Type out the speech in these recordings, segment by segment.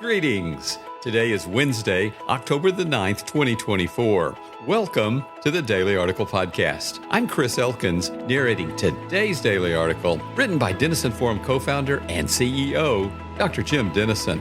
Greetings. Today is Wednesday, October the 9th, 2024. Welcome to the Daily Article Podcast. I'm Chris Elkins, narrating today's Daily Article, written by Denison Forum co-founder and CEO, Dr. Jim Denison.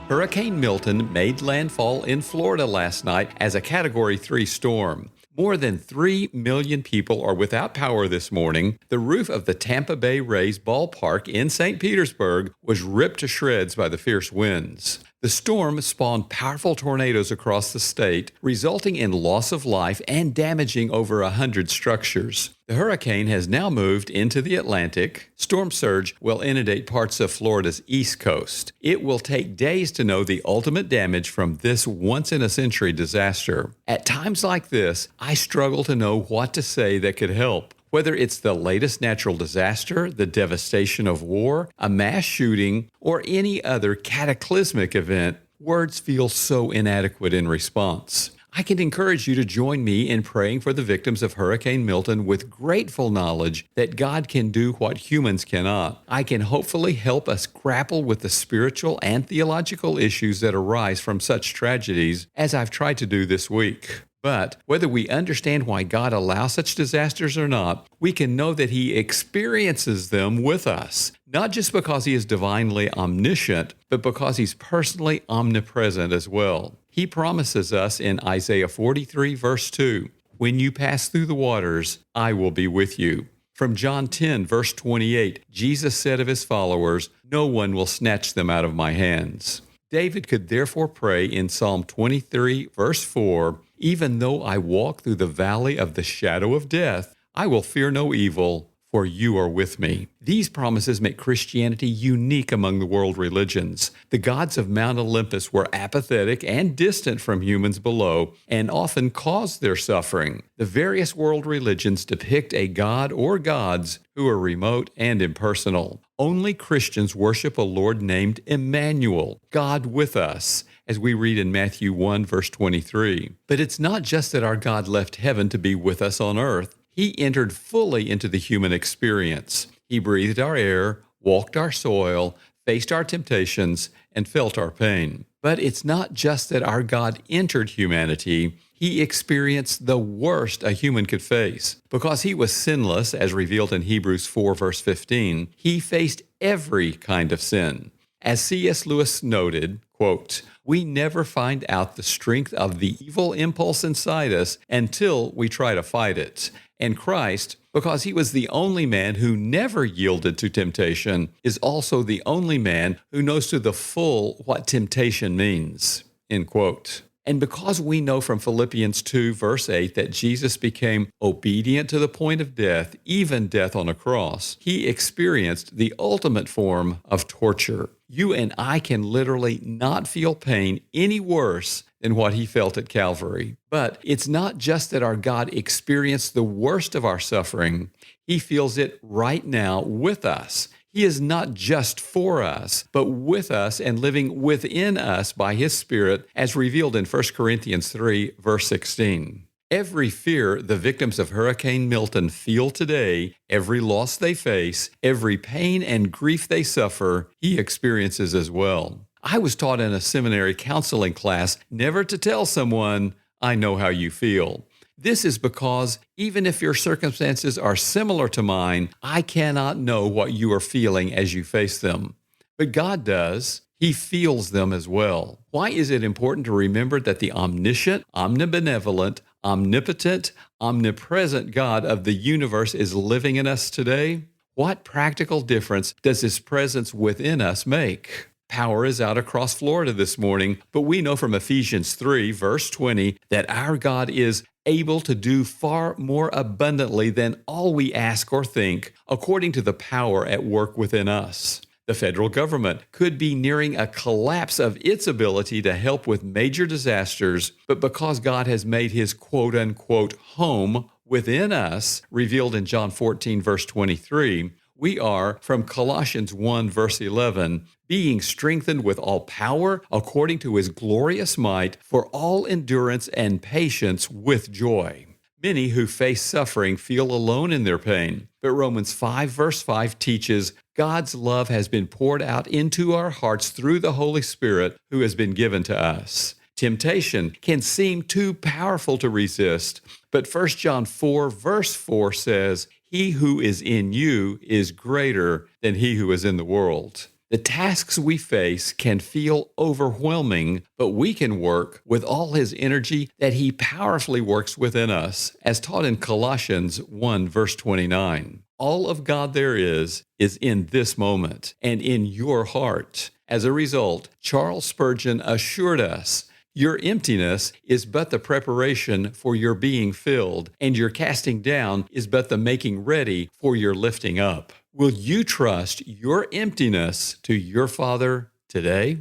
Hurricane Milton made landfall in Florida last night as a Category 3 storm. More than 3 million people are without power this morning. The roof of the Tampa Bay Rays ballpark in St. Petersburg was ripped to shreds by the fierce winds. The storm spawned powerful tornadoes across the state, resulting in loss of life and damaging over 100 structures. The hurricane has now moved into the Atlantic. Storm surge will inundate parts of Florida's east coast. It will take days to know the ultimate damage from this once-in-a-century disaster. At times like this, I struggle to know what to say that could help. Whether it's the latest natural disaster, the devastation of war, a mass shooting, or any other cataclysmic event, words feel so inadequate in response. I can encourage you to join me in praying for the victims of Hurricane Milton with grateful knowledge that God can do what humans cannot. I can hopefully help us grapple with the spiritual and theological issues that arise from such tragedies, as I've tried to do this week. But whether we understand why God allows such disasters or not, we can know that He experiences them with us, not just because He is divinely omniscient, but because He's personally omnipresent as well. He promises us in Isaiah 43, verse 2, "When you pass through the waters, I will be with you." From John 10, verse 28, Jesus said of His followers, "No one will snatch them out of my hands." David could therefore pray in Psalm 23, verse 4, "Even though I walk through the valley of the shadow of death, I will fear no evil, for you are with me." These promises make Christianity unique among the world religions. The gods of Mount Olympus were apathetic and distant from humans below, and often caused their suffering. The various world religions depict a god or gods who are remote and impersonal. Only Christians worship a Lord named Emmanuel, God with us, as we read in Matthew 1, verse 23. But it's not just that our God left heaven to be with us on earth. He entered fully into the human experience. He breathed our air, walked our soil, faced our temptations, and felt our pain. But it's not just that our God entered humanity. He experienced the worst a human could face. Because He was sinless, as revealed in Hebrews 4, verse 15, He faced every kind of sin. As C.S. Lewis noted, quote, "We never find out the strength of the evil impulse inside us until we try to fight it." And Christ, because He was the only man who never yielded to temptation, is also the only man who knows to the full what temptation means, end quote. And because we know from Philippians 2, verse 8, that Jesus became obedient to the point of death, even death on a cross, He experienced the ultimate form of torture. You and I can literally not feel pain any worse than what He felt at Calvary. But it's not just that our God experienced the worst of our suffering. He feels it right now with us. He is not just for us, but with us and living within us by His Spirit, as revealed in 1 Corinthians 3, verse 16. Every fear the victims of Hurricane Milton feel today, every loss they face, every pain and grief they suffer, He experiences as well. I was taught in a seminary counseling class never to tell someone, "I know how you feel." This is because even if your circumstances are similar to mine, I cannot know what you are feeling as you face them. But God does. He feels them as well. Why is it important to remember that the omniscient, omnibenevolent, omnipotent, omnipresent God of the universe is living in us today? What practical difference does His presence within us make? Power is out across Florida this morning, but we know from Ephesians 3, verse 20, that our God is able to do far more abundantly than all we ask or think, according to the power at work within us. The federal government could be nearing a collapse of its ability to help with major disasters, but because God has made His quote-unquote home within us, revealed in John 14, verse 23, we are, from Colossians 1, verse 11, being strengthened with all power according to His glorious might for all endurance and patience with joy. Many who face suffering feel alone in their pain, but Romans 5, verse 5 teaches God's love has been poured out into our hearts through the Holy Spirit who has been given to us. Temptation can seem too powerful to resist, but 1 John 4 verse 4 says, "He who is in you is greater than he who is in the world." The tasks we face can feel overwhelming, but we can work with all His energy that He powerfully works within us, as taught in Colossians 1 verse 29. All of God there is in this moment and in your heart. As a result, Charles Spurgeon assured us, "Your emptiness is but the preparation for your being filled, and your casting down is but the making ready for your lifting up." Will you trust your emptiness to your Father today?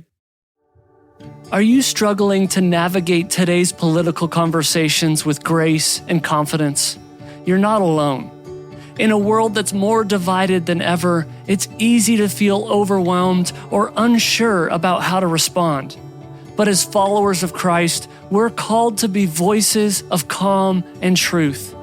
Are you struggling to navigate today's political conversations with grace and confidence? You're not alone. In a world that's more divided than ever, it's easy to feel overwhelmed or unsure about how to respond. But as followers of Christ, we're called to be voices of calm and truth.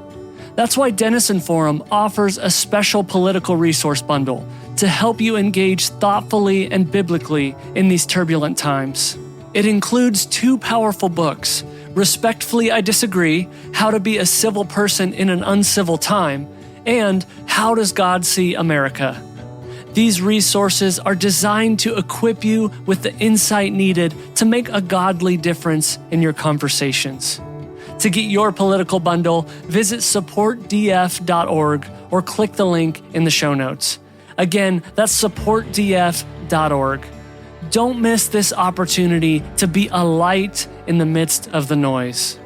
That's why Denison Forum offers a special political resource bundle to help you engage thoughtfully and biblically in these turbulent times. It includes 2 powerful books, Respectfully I Disagree, How to Be a Civil Person in an Uncivil Time, and How Does God See America? These resources are designed to equip you with the insight needed to make a godly difference in your conversations. To get your political bundle, visit supportdf.org or click the link in the show notes. Again, that's supportdf.org. Don't miss this opportunity to be a light in the midst of the noise.